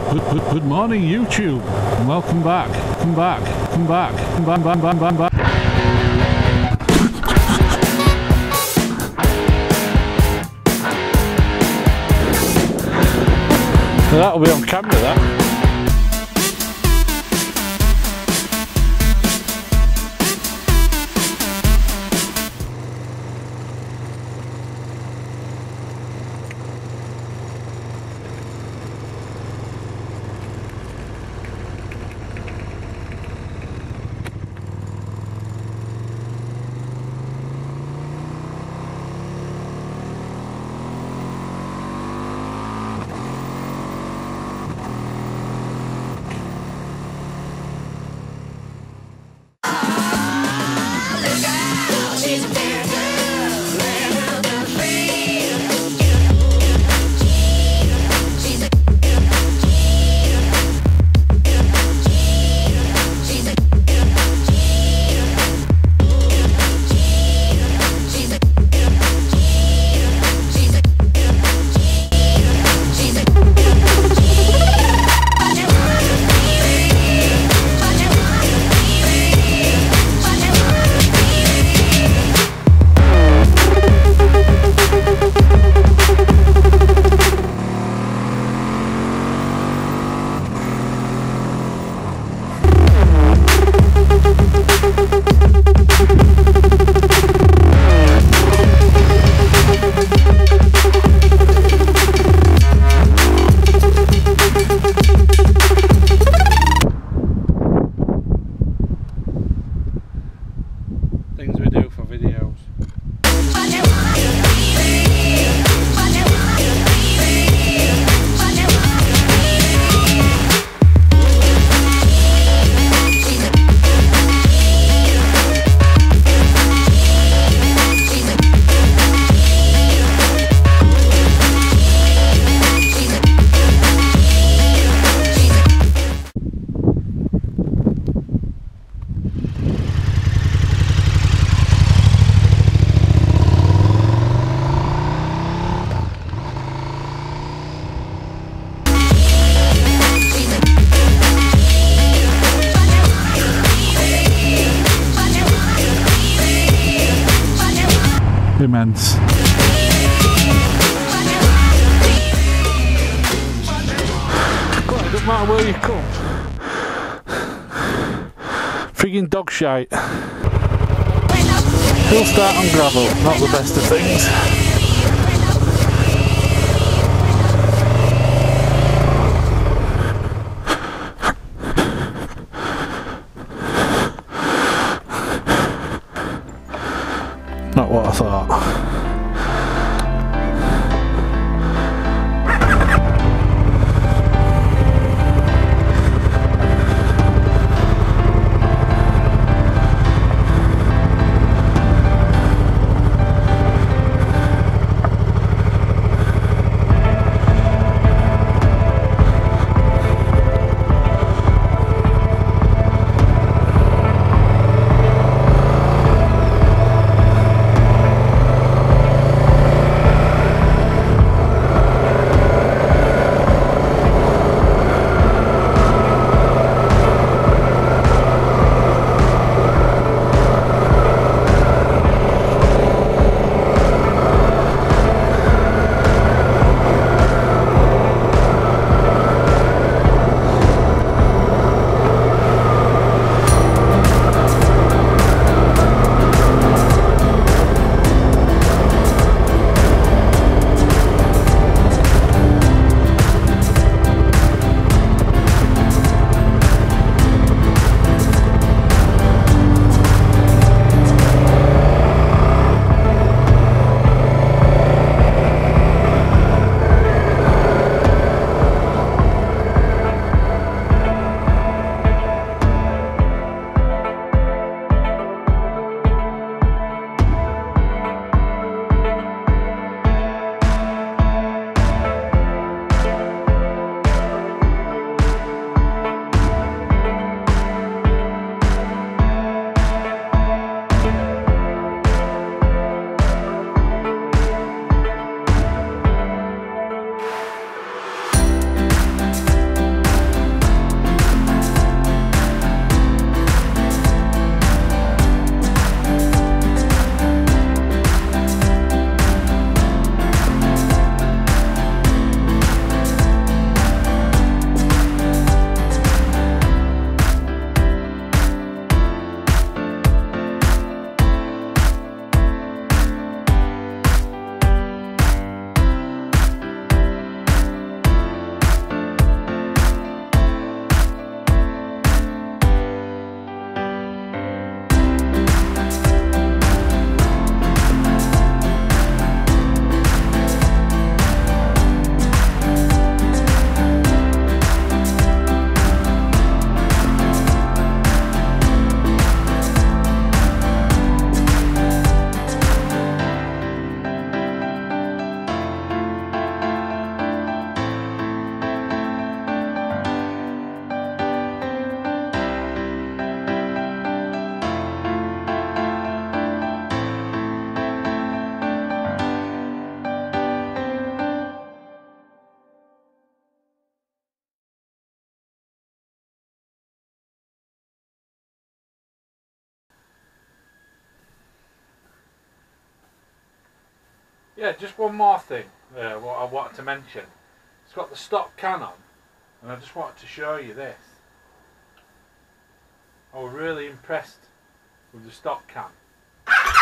Good morning, YouTube, and welcome back. Come back. Bam. That'll be on camera, that. Things we do for videos. Immense. Well, it doesn't matter where you come. Friggin' dog shite. He'll start on gravel, not the best of things. Not what I thought. Yeah, just one more thing what I wanted to mention. It's got the stock can on, and I just wanted to show you this. I was really impressed with the stock can.